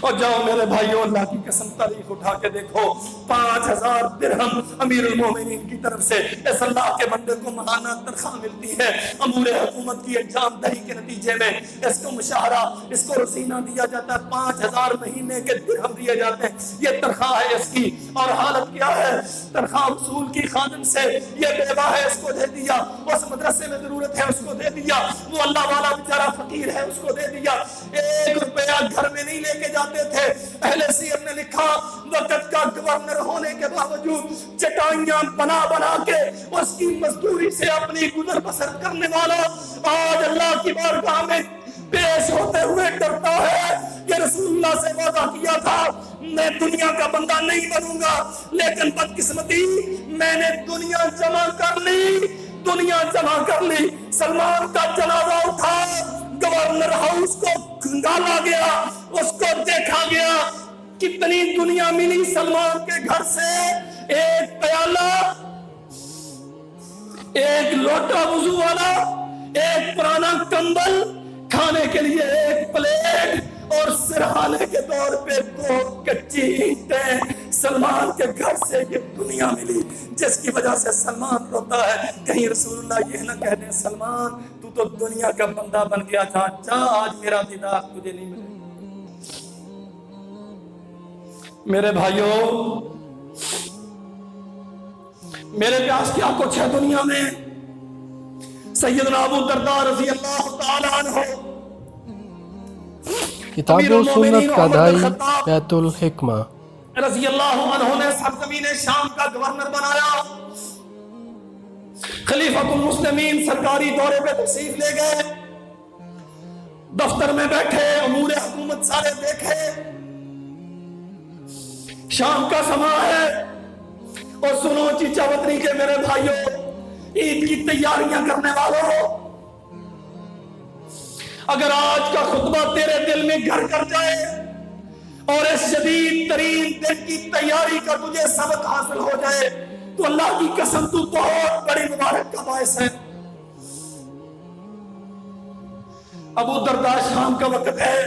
اور جاؤ میرے بھائیوں، اللہ کی قسم تاریخ اٹھا کے دیکھو، 5000 درہم امیر المومنین کی طرف سے اس اللہ کے بندے کو ماہانہ تنخواہ ملتی ہے۔ امور حکومت کی انجام دہی کے نتیجے میں اس کو مشاہرہ، اس کو رسینہ دیا جاتا ہے، 5000 مہینے کے درہم دیے جاتے ہیں، یہ تنخواہ ہے اس کی۔ اور حالت کیا ہے؟ تنخواہ وصول کی خادم سے یہ بیوہ ہے، اس کو دے دیا، اس مدرسے میں ضرورت ہے اس کو دے دیا، وہ اللہ والا بیچارہ فقیر ہے اس کو دے دیا۔ 1 روپیہ گھر میں نہیں لے کے جاتے تھے۔ اہل سیر نے لکھا وقت کا گورنر ہونے کے باوجود چٹائیاں بنا بنا کے اس کی مزدوری سے اپنی گزر بسر کرنے والا آج اللہ کی بارگاہ میں پیش ہوتے ہوئے ڈرتا ہے کہ رسول اللہ سے وعدہ کیا تھا میں دنیا کا بندہ نہیں بنوں گا، لیکن بدقسمتی میں نے دنیا جمع کر لی، دنیا جمع کر لی۔ سلمان کا جنازہ اٹھا، گورنر ہاؤس کو کھنگالا گیا، اس کو دیکھا گیا، کتنی دنیا ملی سلمان کے گھر سے، 1 پیالہ، 1 لوٹا وضو والا، 1 پرانا کمبل، کھانے کے لیے 1 پلیٹ، اور سرحانے کے طور پہ 2 کچی اینٹیں سلمان کے گھر سے یہ دنیا ملی، جس کی وجہ سے سلمان روتا ہے۔ کہیں رسول اللہ یہ نہ کہہ دیں سلمان تو دنیا کا بندہ بن گیا تھا، جا آج میرا دیدار تجھے نہیں ملے۔ میرے بھائیوں، میرے پیاس کیا کچھ ہے دنیا میں؟ سیدنا ابو درداء رضی اللہ تعالی عنہ، کتاب و سنت کا دائی بیت الحکمہ رضی اللہ عنہ نے سرزمین شام کا گورنر بنایا۔ خلیفۃ المسلمین سرکاری دورے پہ تشریف لے گئے، دفتر میں بیٹھے، امور حکومت سارے دیکھے، شام کا سما ہے، اور سنو چیچا وطنی کے میرے بھائیوں، عید کی تیاریاں کرنے والوں، اگر آج کا خطبہ تیرے دل میں گھر کر جائے اور اس شدید ترین دن کی تیاری کا تجھے سبق حاصل ہو جائے تو اللہ کی قسم تو بہت بڑی مبارک کا باعث ہے۔ ابو درداء شام کا وقت ہے،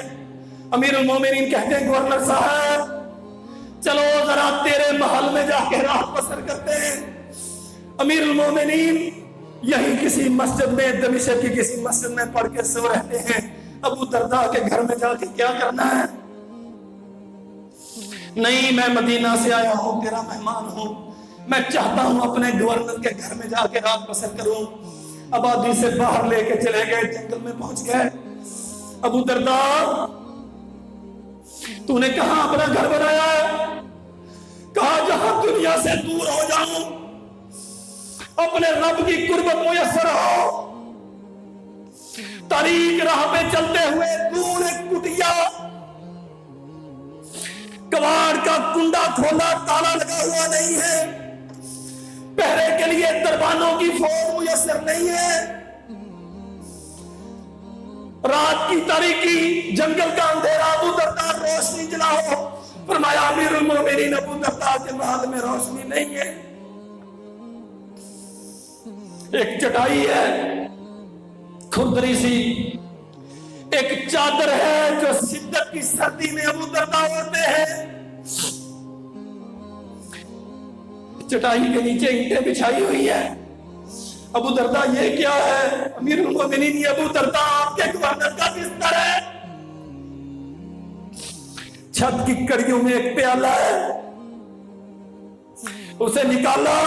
امیر المومنین کہتے ہیں گورنر صاحب چلو ذرا تیرے محل میں جا کے رات بسر کرتے ہیں۔ امیر المومنین یہی کسی مسجد میں، دمشق کی کسی مسجد میں پڑھ کے سو رہتے ہیں۔ ابو درداء کے گھر میں جا کے کیا کرنا ہے؟ نہیں، میں مدینہ سے آیا ہوں، تیرا مہمان ہوں، میں چاہتا ہوں اپنے گورنر کے گھر میں جا کے رات بسر کروں۔ آبادی سے باہر لے کے چلے گئے، جنگل میں پہنچ گئے۔ ابو درداء تو نے کہاں اپنا گھر بنایا ہے؟ کہا جہاں دنیا سے دور ہو جاؤں، اپنے رب کی قربت میسر ہو۔ طریق راہ پہ چلتے ہوئے دور ایک کٹیا، کباڑ کا کنڈا کھولا، تالا لگا ہوا نہیں ہے، پہرے کے لیے دربانوں کی فوج میسر نہیں ہے، رات کی تاریکی، جنگل کا اندھیرا، ابو درداء روشنی جلاؤ۔ فرمایا امیر المومنین ابو درداء کے محل میں روشنی نہیں ہے، ایک چٹائی ہے کھردری سی، ایک چادر ہے جو شدت کی سردی میں ابو درداء اوڑھتے ہیں، چٹائی کے نیچے اینٹیں بچھائی ہوئی ہے۔ ابو درداء یہ کیا ہے؟ امیر المومنین یہ ابو درداء آپ کے گورنر کا بستر ہے۔ چھت کی کڑیوں میں ایک پیالہ ہے، اسے نکالا۔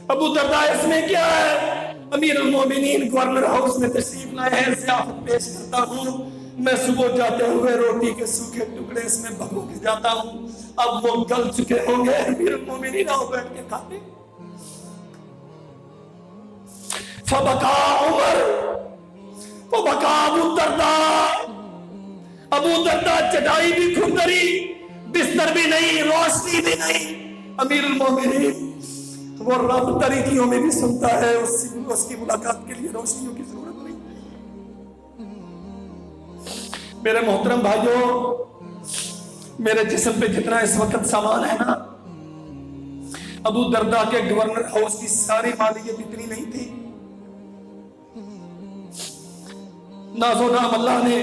ابو درداء اس میں کیا ہے؟ امیر المومنین گورنر ہاؤس میں تشریف لائے ہیں، ضیافت پیش کرتا ہوں، میں صبح جاتے ہوئے روٹی کے سوکھے ٹکڑے اس میں بھگو کے جاتا ہوں، اب وہ گل چکے ہوں گے، امیر المومنین آؤ بیٹھ کے کھاتے۔ فبکا عمر فبکا ابو درداء، ابو درداء چٹائی بھی کھردری، بستر بھی نہیں، روشنی بھی نہیں۔ امیر المومنین وہ رب طریقیوں میں بھی سنتا ہے، اس کی ملاقات کے لیے روشنیوں کی ضرورت نہیں۔ میرے محترم بھائیوں، میرے جسم پہ جتنا اس وقت سامان ہے نا، ابو درداء کے گورنر ہاؤس کی ساری مالیت اتنی نہیں تھی۔ ناز و نام اللہ نے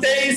23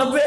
90